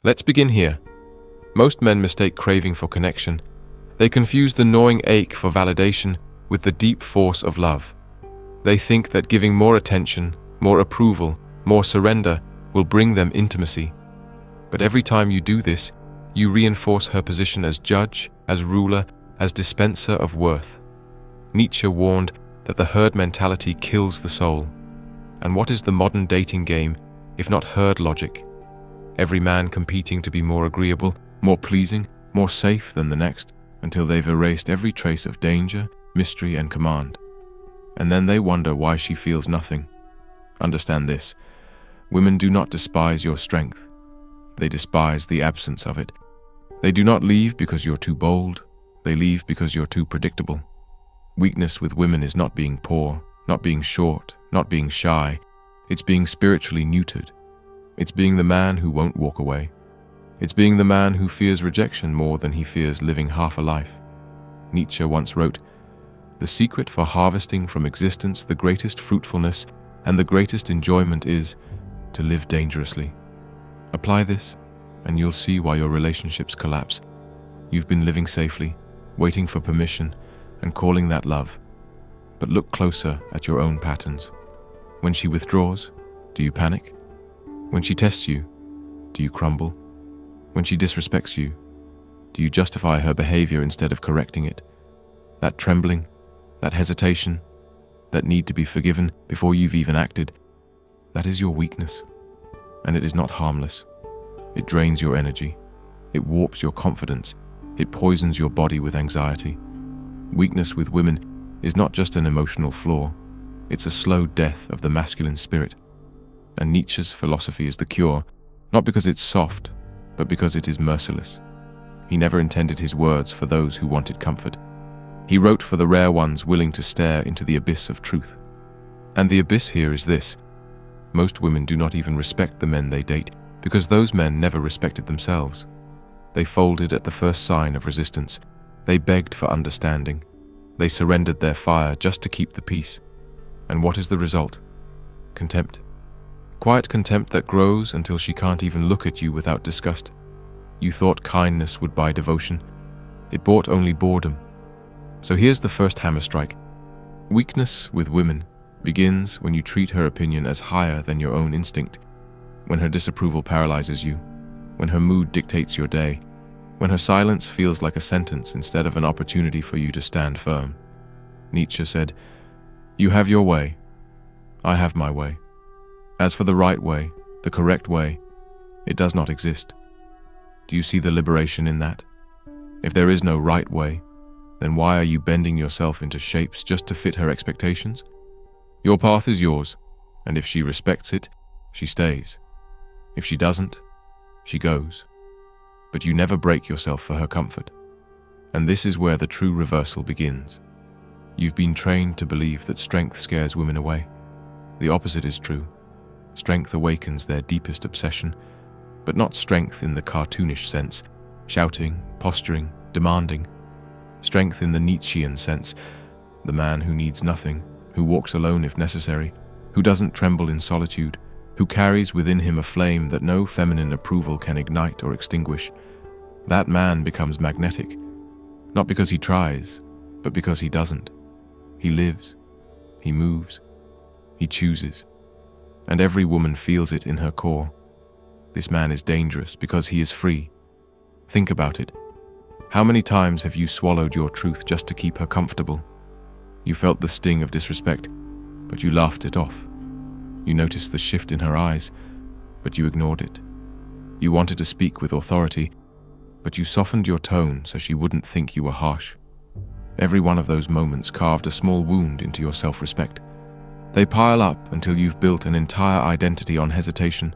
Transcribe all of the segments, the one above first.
Let's begin here. Most men mistake craving for connection. They confuse the gnawing ache for validation with the deep force of love. They think that giving more attention, more approval, more surrender will bring them intimacy. But every time you do this, you reinforce her position as judge, as ruler, as dispenser of worth. Nietzsche warned that the herd mentality kills the soul. And what is the modern dating game if not herd logic? Every man competing to be more agreeable, more pleasing, more safe than the next, until they've erased every trace of danger, mystery, and command. And then they wonder why she feels nothing. Understand this: women do not despise your strength. They despise the absence of it. They do not leave because you're too bold. They leave because you're too predictable. Weakness with women is not being poor, not being short, not being shy. It's being spiritually neutered. It's being the man who won't walk away. It's being the man who fears rejection more than he fears living half a life. Nietzsche once wrote, "The secret for harvesting from existence the greatest fruitfulness and the greatest enjoyment is to live dangerously." Apply this, and you'll see why your relationships collapse. You've been living safely, waiting for permission, and calling that love. But look closer at your own patterns. When she withdraws, do you panic? When she tests you, do you crumble? When she disrespects you, do you justify her behavior instead of correcting it? That trembling, that hesitation, that need to be forgiven before you've even acted, that is your weakness. And it is not harmless. It drains your energy. It warps your confidence. It poisons your body with anxiety. Weakness with women is not just an emotional flaw. It's a slow death of the masculine spirit. And Nietzsche's philosophy is the cure, not because it's soft, but because it is merciless. He never intended his words for those who wanted comfort. He wrote for the rare ones willing to stare into the abyss of truth. And the abyss here is this: most women do not even respect the men they date because those men never respected themselves. They folded at the first sign of resistance. They begged for understanding. They surrendered their fire just to keep the peace. And what is the result? Contempt. Quiet contempt that grows until she can't even look at you without disgust. You thought kindness would buy devotion. It bought only boredom. So here's the first hammer strike. Weakness with women begins when you treat her opinion as higher than your own instinct, when her disapproval paralyzes you, when her mood dictates your day, when her silence feels like a sentence instead of an opportunity for you to stand firm. Nietzsche said, "You have your way. I have my way. As for the right way, the correct way, it does not exist." Do you see the liberation in that? If there is no right way, then why are you bending yourself into shapes just to fit her expectations? Your path is yours, and if she respects it, she stays. If she doesn't, she goes. But you never break yourself for her comfort. And this is where the true reversal begins. You've been trained to believe that strength scares women away. The opposite is true. Strength awakens their deepest obsession, but not strength in the cartoonish sense, shouting, posturing, demanding. Strength in the Nietzschean sense, the man who needs nothing, who walks alone if necessary, who doesn't tremble in solitude, who carries within him a flame that no feminine approval can ignite or extinguish. That man becomes magnetic, not because he tries, but because he doesn't. He lives, he moves, he chooses, and every woman feels it in her core. This man is dangerous because he is free. Think about it. How many times have you swallowed your truth just to keep her comfortable? You felt the sting of disrespect, but you laughed it off. You noticed the shift in her eyes, but you ignored it. You wanted to speak with authority, but you softened your tone so she wouldn't think you were harsh. Every one of those moments carved a small wound into your self-respect. They pile up until you've built an entire identity on hesitation.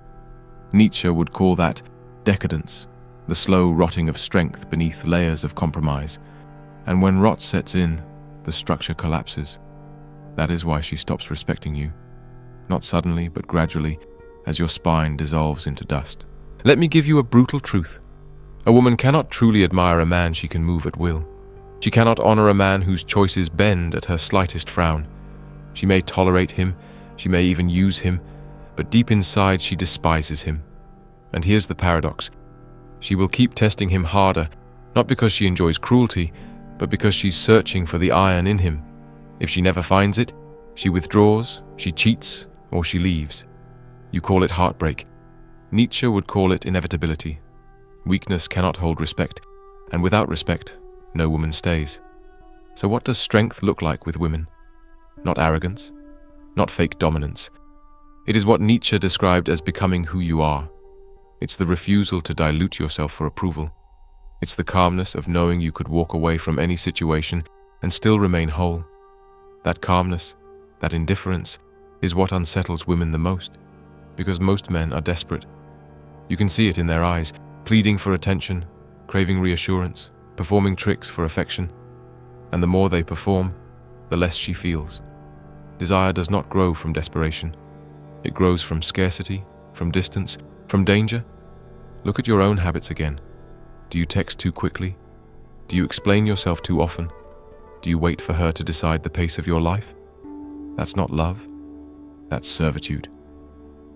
Nietzsche would call that decadence, the slow rotting of strength beneath layers of compromise. And when rot sets in, the structure collapses. That is why she stops respecting you. Not suddenly, but gradually, as your spine dissolves into dust. Let me give you a brutal truth. A woman cannot truly admire a man she can move at will. She cannot honor a man whose choices bend at her slightest frown. She may tolerate him, she may even use him, but deep inside she despises him. And here's the paradox. She will keep testing him harder, not because she enjoys cruelty, but because she's searching for the iron in him. If she never finds it, she withdraws, she cheats, or she leaves. You call it heartbreak. Nietzsche would call it inevitability. Weakness cannot hold respect, and without respect, no woman stays. So what does strength look like with women? Not arrogance, not fake dominance. It is what Nietzsche described as becoming who you are. It's the refusal to dilute yourself for approval. It's the calmness of knowing you could walk away from any situation and still remain whole. That calmness, that indifference, is what unsettles women the most, because most men are desperate. You can see it in their eyes, pleading for attention, craving reassurance, performing tricks for affection. And the more they perform, the less she feels. Desire does not grow from desperation. It grows from scarcity, from distance, from danger. Look at your own habits again. Do you text too quickly? Do you explain yourself too often? Do you wait for her to decide the pace of your life? That's not love. That's servitude.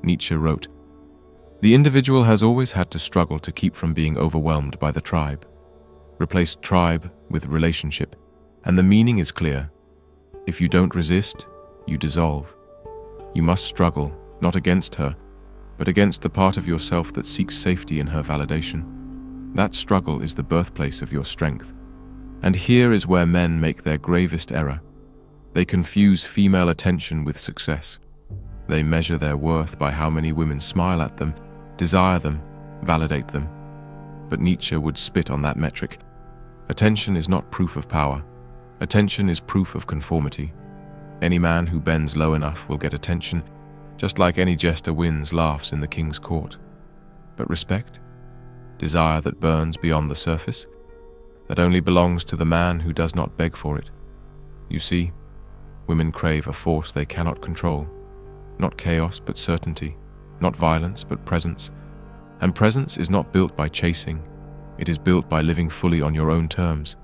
Nietzsche wrote, "The individual has always had to struggle to keep from being overwhelmed by the tribe. Replace tribe with relationship, and the meaning is clear. If you don't resist, you dissolve. You must struggle, not against her, but against the part of yourself that seeks safety in her validation. That struggle is the birthplace of your strength. And here is where men make their gravest error. They confuse female attention with success. They measure their worth by how many women smile at them, desire them, validate them. But Nietzsche would spit on that metric. Attention is not proof of power. Attention is proof of conformity. Any man who bends low enough will get attention, just like any jester wins laughs in the king's court. But respect? Desire that burns beyond the surface? That only belongs to the man who does not beg for it. You see, women crave a force they cannot control. Not chaos, but certainty. Not violence, but presence. And presence is not built by chasing. It is built by living fully on your own terms.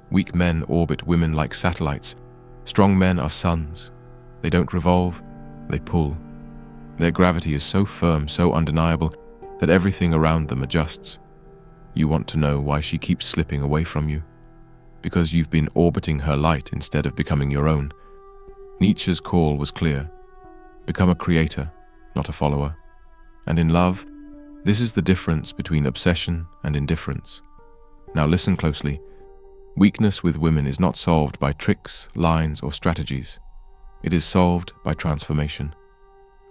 Weak men orbit women like satellites. Strong men are suns. They don't revolve, they pull. Their gravity is so firm, so undeniable, that everything around them adjusts. You want to know why she keeps slipping away from you? Because you've been orbiting her light instead of becoming your own. Nietzsche's call was clear. Become a creator, not a follower. And in love, this is the difference between obsession and indifference. Now listen closely. Weakness with women is not solved by tricks, lines, or strategies. It is solved by transformation.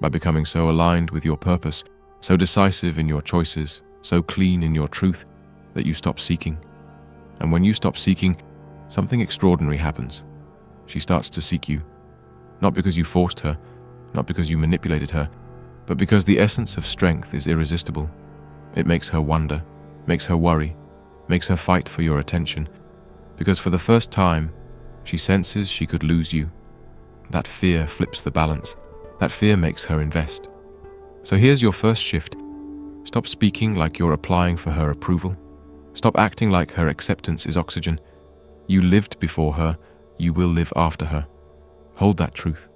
By becoming so aligned with your purpose, so decisive in your choices, so clean in your truth, that you stop seeking. And when you stop seeking, something extraordinary happens. She starts to seek you. Not because you forced her, not because you manipulated her, but because the essence of strength is irresistible. It makes her wonder, makes her worry, makes her fight for your attention. Because for the first time, she senses she could lose you. That fear flips the balance. That fear makes her invest. So here's your first shift. Stop speaking like you're applying for her approval. Stop acting like her acceptance is oxygen. You lived before her, you will live after her. Hold that truth.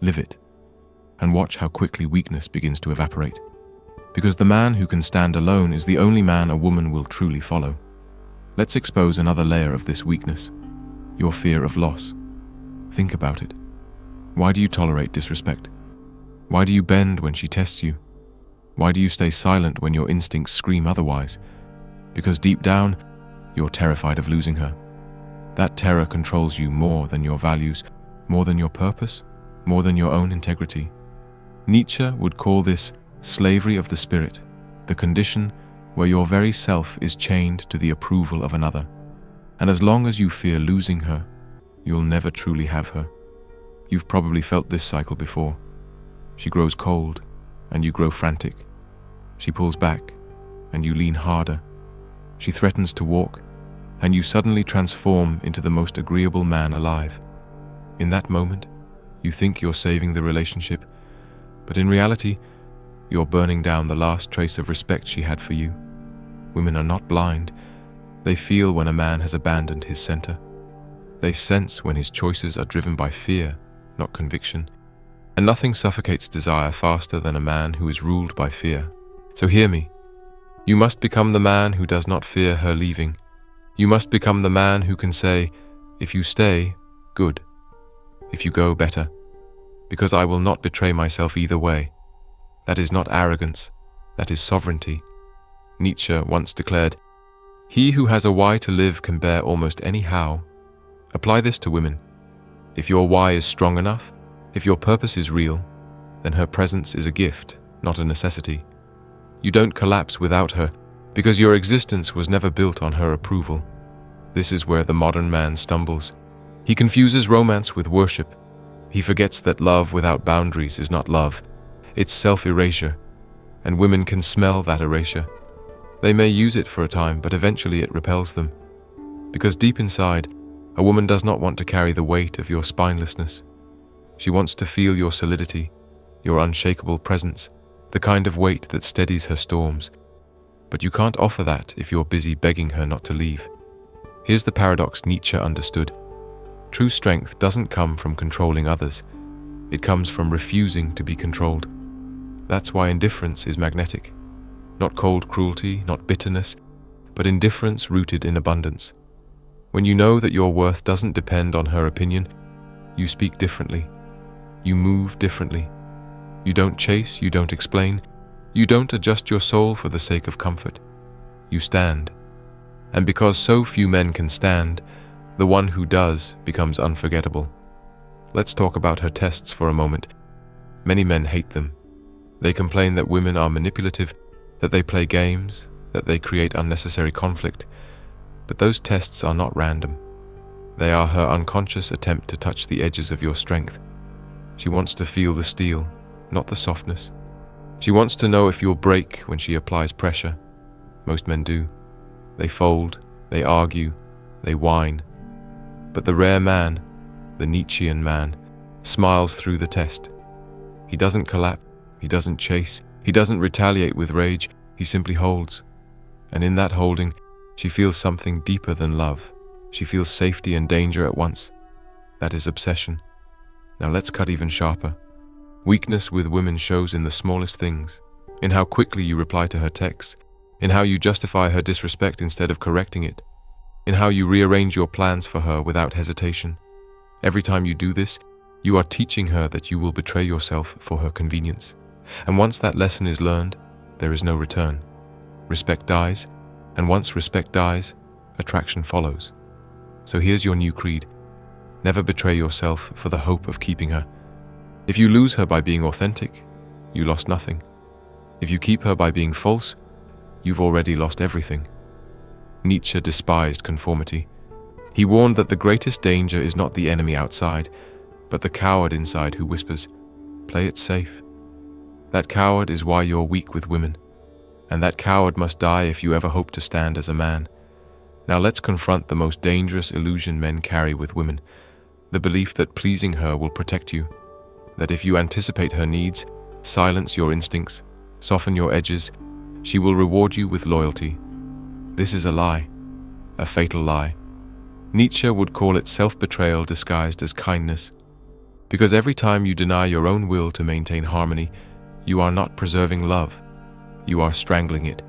Live it. And watch how quickly weakness begins to evaporate. Because the man who can stand alone is the only man a woman will truly follow. Let's expose another layer of this weakness. Your fear of loss. Think about it. Why do you tolerate disrespect? Why do you bend when she tests you? Why do you stay silent when your instincts scream otherwise? Because deep down, you're terrified of losing her. That terror controls you more than your values, more than your purpose, more than your own integrity. Nietzsche would call this slavery of the spirit, the condition where your very self is chained to the approval of another. And as long as you fear losing her, you'll never truly have her. You've probably felt this cycle before. She grows cold, and you grow frantic. She pulls back, and you lean harder. She threatens to walk, and you suddenly transform into the most agreeable man alive. In that moment, you think you're saving the relationship, but in reality, you're burning down the last trace of respect she had for you. Women are not blind. They feel when a man has abandoned his center. They sense when his choices are driven by fear, not conviction. And nothing suffocates desire faster than a man who is ruled by fear. So hear me. You must become the man who does not fear her leaving. You must become the man who can say, if you stay, good. If you go, better. Because I will not betray myself either way. That is not arrogance, that is sovereignty. Nietzsche once declared, "He who has a why to live can bear almost any how." Apply this to women. If your why is strong enough, if your purpose is real, then her presence is a gift, not a necessity. You don't collapse without her, because your existence was never built on her approval. This is where the modern man stumbles. He confuses romance with worship. He forgets that love without boundaries is not love. It's self-erasure, and women can smell that erasure. They may use it for a time, but eventually it repels them. Because deep inside, a woman does not want to carry the weight of your spinelessness. She wants to feel your solidity, your unshakable presence, the kind of weight that steadies her storms. But you can't offer that if you're busy begging her not to leave. Here's the paradox Nietzsche understood. True strength doesn't come from controlling others. It comes from refusing to be controlled. That's why indifference is magnetic. Not cold cruelty, not bitterness, but indifference rooted in abundance. When you know that your worth doesn't depend on her opinion, you speak differently. You move differently. You don't chase, you don't explain. You don't adjust your soul for the sake of comfort. You stand. And because so few men can stand, the one who does becomes unforgettable. Let's talk about her tests for a moment. Many men hate them. They complain that women are manipulative, that they play games, that they create unnecessary conflict. But those tests are not random. They are her unconscious attempt to touch the edges of your strength. She wants to feel the steel, not the softness. She wants to know if you'll break when she applies pressure. Most men do. They fold, they argue, they whine. But the rare man, the Nietzschean man, smiles through the test. He doesn't collapse, he doesn't chase, he doesn't retaliate with rage, he simply holds. And in that holding, she feels something deeper than love. She feels safety and danger at once. That is obsession. Now let's cut even sharper. Weakness with women shows in the smallest things, in how quickly you reply to her texts, in how you justify her disrespect instead of correcting it, in how you rearrange your plans for her without hesitation. Every time you do this, you are teaching her that you will betray yourself for her convenience. And once that lesson is learned, there is no return. Respect dies, and once respect dies, attraction follows. So here's your new creed. Never betray yourself for the hope of keeping her. If you lose her by being authentic, you lost nothing. If you keep her by being false, you've already lost everything. Nietzsche despised conformity. He warned that the greatest danger is not the enemy outside, but the coward inside who whispers, "Play it safe." That coward is why you're weak with women, and that coward must die if you ever hope to stand as a man. Now let's confront the most dangerous illusion men carry with women, the belief that pleasing her will protect you, that if you anticipate her needs, silence your instincts, soften your edges, she will reward you with loyalty. This is a lie, a fatal lie. Nietzsche would call it self-betrayal disguised as kindness. Because every time you deny your own will to maintain harmony, you are not preserving love, you are strangling it.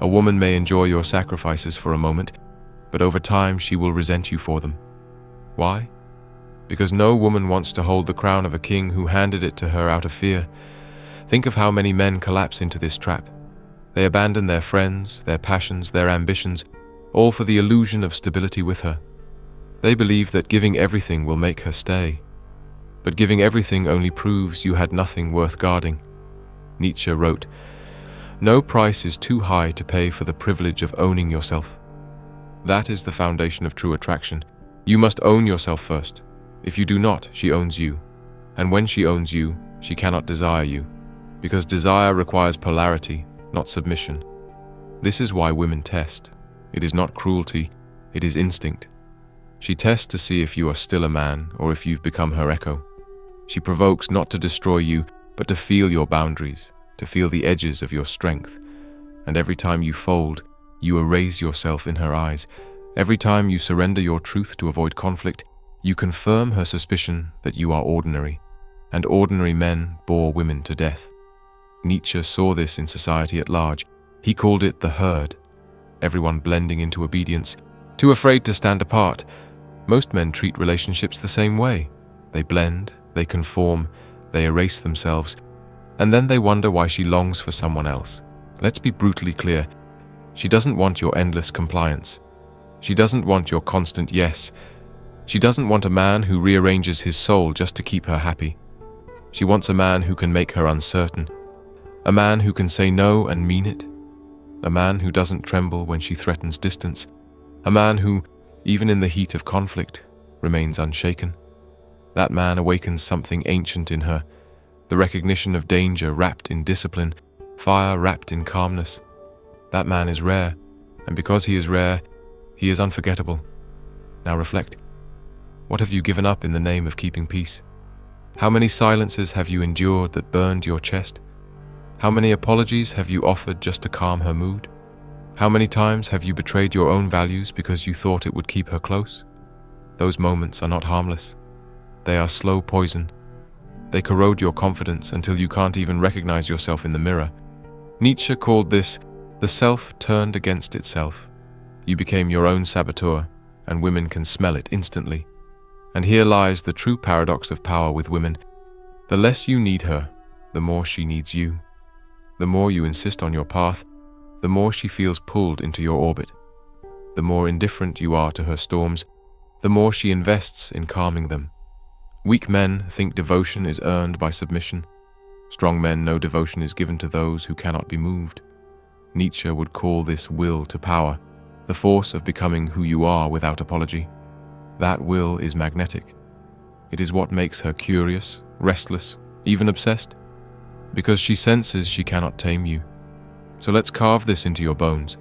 A woman may enjoy your sacrifices for a moment, but over time she will resent you for them. Why? Because no woman wants to hold the crown of a king who handed it to her out of fear. Think of how many men collapse into this trap. They abandon their friends, their passions, their ambitions, all for the illusion of stability with her. They believe that giving everything will make her stay. But giving everything only proves you had nothing worth guarding. Nietzsche wrote, "No price is too high to pay for the privilege of owning yourself." That is the foundation of true attraction. You must own yourself first. If you do not, she owns you. And when she owns you, she cannot desire you. Because desire requires polarity, not submission. This is why women test. It is not cruelty, it is instinct. She tests to see if you are still a man or if you've become her echo. She provokes not to destroy you, but to feel your boundaries, to feel the edges of your strength. And every time you fold, you erase yourself in her eyes. Every time you surrender your truth to avoid conflict, you confirm her suspicion that you are ordinary. And ordinary men bore women to death. Nietzsche saw this in society at large. He called it the herd, everyone blending into obedience, too afraid to stand apart. Most men treat relationships the same way. They blend, they conform, they erase themselves, and then they wonder why she longs for someone else. Let's be brutally clear. She doesn't want your endless compliance. She doesn't want your constant yes. She doesn't want a man who rearranges his soul just to keep her happy. She wants a man who can make her uncertain, a man who can say no and mean it, a man who doesn't tremble when she threatens distance, a man who, even in the heat of conflict, remains unshaken. That man awakens something ancient in her, the recognition of danger wrapped in discipline, fire wrapped in calmness. That man is rare, and because he is rare, he is unforgettable. Now reflect. What have you given up in the name of keeping peace? How many silences have you endured that burned your chest? How many apologies have you offered just to calm her mood? How many times have you betrayed your own values because you thought it would keep her close? Those moments are not harmless. They are slow poison. They corrode your confidence until you can't even recognize yourself in the mirror. Nietzsche called this the self turned against itself. You became your own saboteur, and women can smell it instantly. And here lies the true paradox of power with women. The less you need her, the more she needs you. The more you insist on your path, the more she feels pulled into your orbit. The more indifferent you are to her storms, the more she invests in calming them. Weak men think devotion is earned by submission. Strong men know devotion is given to those who cannot be moved. Nietzsche would call this will to power, the force of becoming who you are without apology. That will is magnetic. It is what makes her curious, restless, even obsessed, because she senses she cannot tame you. So let's carve this into your bones.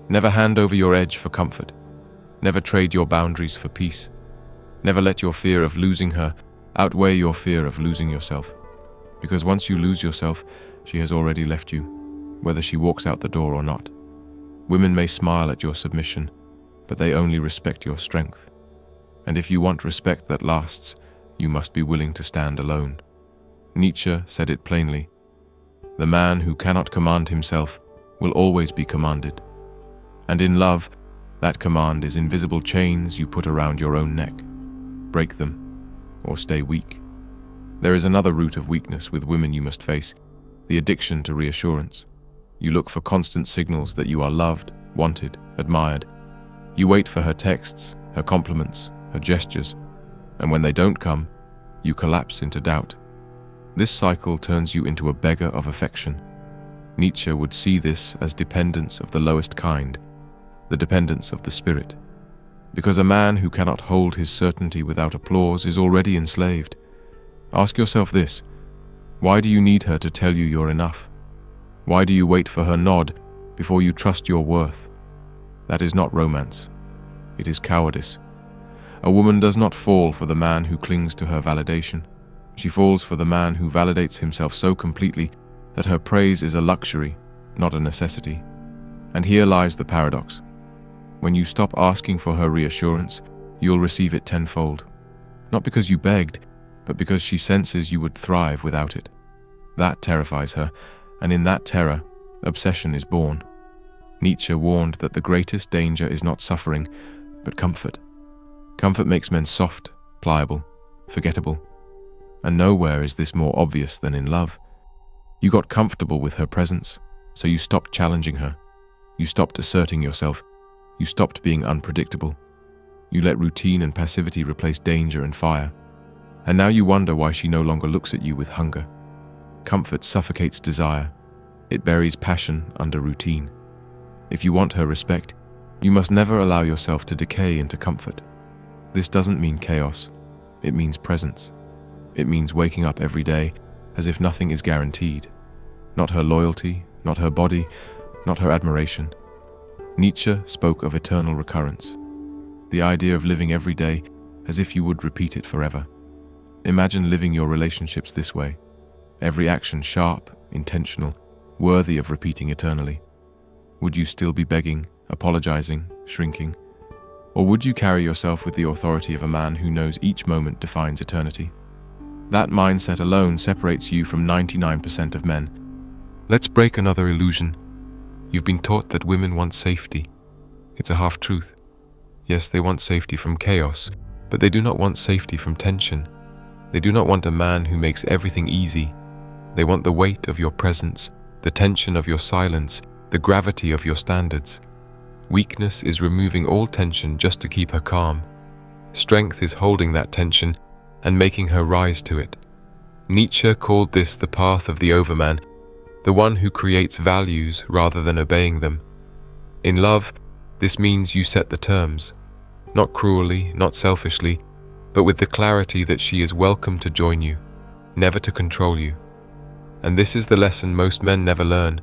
Never hand over your edge for comfort. Never trade your boundaries for peace. Never let your fear of losing her outweigh your fear of losing yourself. Because once you lose yourself, she has already left you, whether she walks out the door or not. Women may smile at your submission, but they only respect your strength. And if you want respect that lasts, you must be willing to stand alone. Nietzsche said it plainly. The man who cannot command himself will always be commanded. And in love, that command is invisible chains you put around your own neck. Break them, or stay weak. There is another root of weakness with women you must face, the addiction to reassurance. You look for constant signals that you are loved, wanted, admired. You wait for her texts, her compliments, her gestures, and when they don't come, you collapse into doubt. This cycle turns you into a beggar of affection. Nietzsche would see this as dependence of the lowest kind, the dependence of the spirit. Because a man who cannot hold his certainty without applause is already enslaved. Ask yourself this: why do you need her to tell you you're enough? Why do you wait for her nod before you trust your worth? That is not romance. It is cowardice. A woman does not fall for the man who clings to her validation. She falls for the man who validates himself so completely that her praise is a luxury, not a necessity. And here lies the paradox. When you stop asking for her reassurance, you'll receive it tenfold. Not because you begged, but because she senses you would thrive without it. That terrifies her, and in that terror, obsession is born. Nietzsche warned that the greatest danger is not suffering, but comfort. Comfort makes men soft, pliable, forgettable. And nowhere is this more obvious than in love. You got comfortable with her presence, so you stopped challenging her. You stopped asserting yourself. You stopped being unpredictable. You let routine and passivity replace danger and fire. And now you wonder why she no longer looks at you with hunger. Comfort suffocates desire. It buries passion under routine. If you want her respect, you must never allow yourself to decay into comfort. This doesn't mean chaos. It means presence. It means waking up every day as if nothing is guaranteed. Not her loyalty, not her body, not her admiration. Nietzsche spoke of eternal recurrence, the idea of living every day as if you would repeat it forever. Imagine living your relationships this way, every action sharp, intentional, worthy of repeating eternally. Would you still be begging, apologizing, shrinking? Or would you carry yourself with the authority of a man who knows each moment defines eternity? That mindset alone separates you from 99% of men. Let's break another illusion. You've been taught that women want safety. It's a half-truth. Yes, they want safety from chaos, but they do not want safety from tension. They do not want a man who makes everything easy. They want the weight of your presence, the tension of your silence, the gravity of your standards. Weakness is removing all tension just to keep her calm. Strength is holding that tension and making her rise to it. Nietzsche called this the path of the overman, the one who creates values rather than obeying them. In love, this means you set the terms, not cruelly, not selfishly, but with the clarity that she is welcome to join you, never to control you. And this is the lesson most men never learn.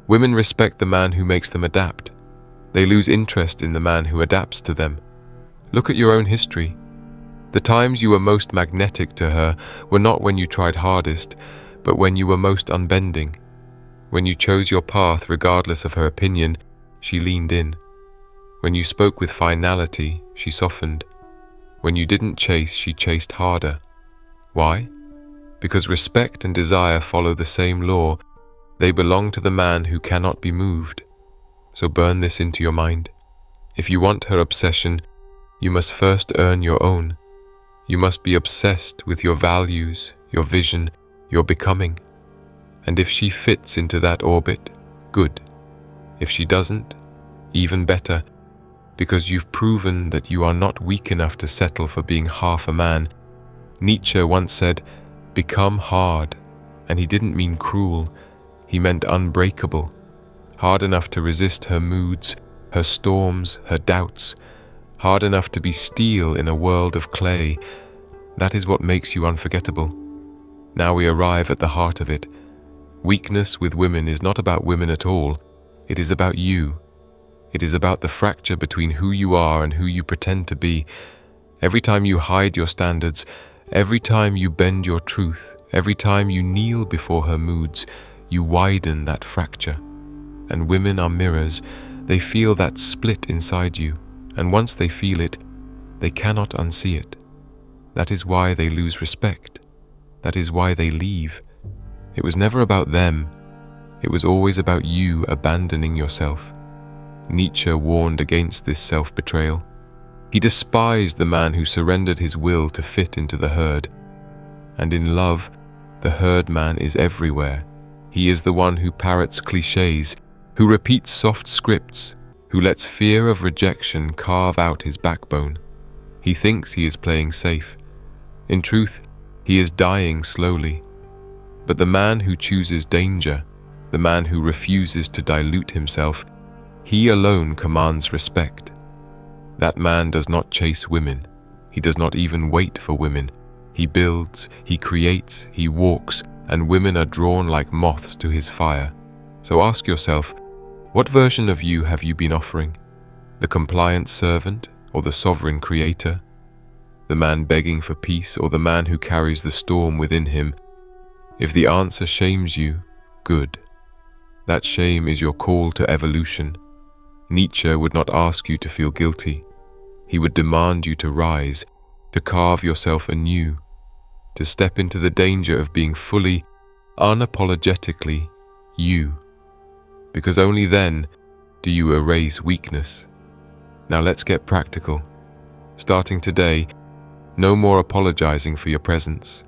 Women respect the man who makes them adapt. They lose interest in the man who adapts to them. Look at your own history. The times you were most magnetic to her were not when you tried hardest, but when you were most unbending. When you chose your path regardless of her opinion, she leaned in. When you spoke with finality, she softened. When you didn't chase, she chased harder. Why? Because respect and desire follow the same law. They belong to the man who cannot be moved. So burn this into your mind. If you want her obsession, you must first earn your own. You must be obsessed with your values, your vision, your becoming. And if she fits into that orbit, good. If she doesn't, even better, because you've proven that you are not weak enough to settle for being half a man. Nietzsche once said, "Become hard," and he didn't mean cruel, he meant unbreakable, hard enough to resist her moods, her storms, her doubts, hard enough to be steel in a world of clay. That is what makes you unforgettable. Now we arrive at the heart of it. Weakness with women is not about women at all. It is about you. It is about the fracture between who you are and who you pretend to be. Every time you hide your standards, every time you bend your truth, every time you kneel before her moods, you widen that fracture. And women are mirrors. They feel that split inside you. And once they feel it, they cannot unsee it. That is why they lose respect. That is why they leave. It was never about them. It was always about you abandoning yourself. Nietzsche warned against this self-betrayal. He despised the man who surrendered his will to fit into the herd. And in love, the herd man is everywhere. He is the one who parrots clichés, who repeats soft scripts, who lets fear of rejection carve out his backbone. He thinks he is playing safe. In truth, he is dying slowly. But the man who chooses danger, the man who refuses to dilute himself, he alone commands respect. That man does not chase women. He does not even wait for women. He builds, he creates, he walks, and women are drawn like moths to his fire. So ask yourself, what version of you have you been offering? The compliant servant or the sovereign creator? The man begging for peace or the man who carries the storm within him? If the answer shames you, good. That shame is your call to evolution. Nietzsche would not ask you to feel guilty. He would demand you to rise, to carve yourself anew, to step into the danger of being fully, unapologetically you. Because only then do you erase weakness. Now let's get practical. Starting today, no more apologizing for your presence.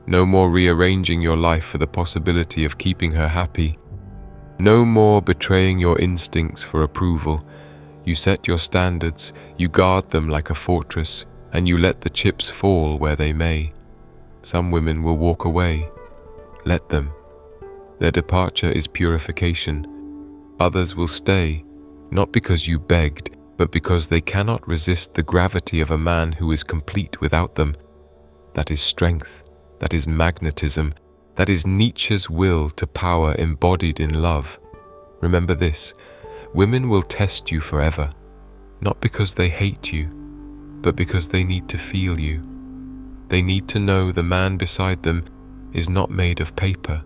No more rearranging your life for the possibility of keeping her happy. No more betraying your instincts for approval. You set your standards, you guard them like a fortress, and you let the chips fall where they may. Some women will walk away. Let them. Their departure is purification. Others will stay, not because you begged, but because they cannot resist the gravity of a man who is complete without them. That is strength. That is magnetism. That is Nietzsche's will to power embodied in love. Remember this, women will test you forever, not because they hate you, but because they need to feel you. They need to know the man beside them is not made of paper.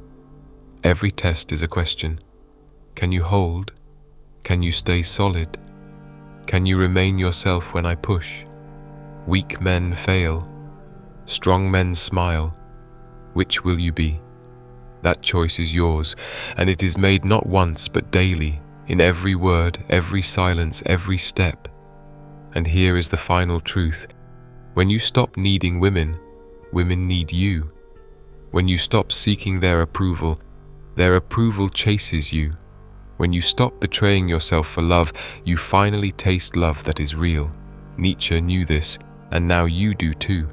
Every test is a question. Can you hold? Can you stay solid? Can you remain yourself when I push? Weak men fail. Strong men smile. Which will you be? That choice is yours, and it is made not once but daily, in every word, every silence, every step. And here is the final truth. When you stop needing women, women need you. When you stop seeking their approval chases you. When you stop betraying yourself for love, you finally taste love that is real. Nietzsche knew this, and now you do too.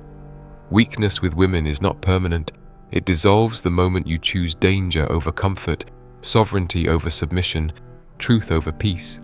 Weakness with women is not permanent. It dissolves the moment you choose danger over comfort, sovereignty over submission, truth over peace.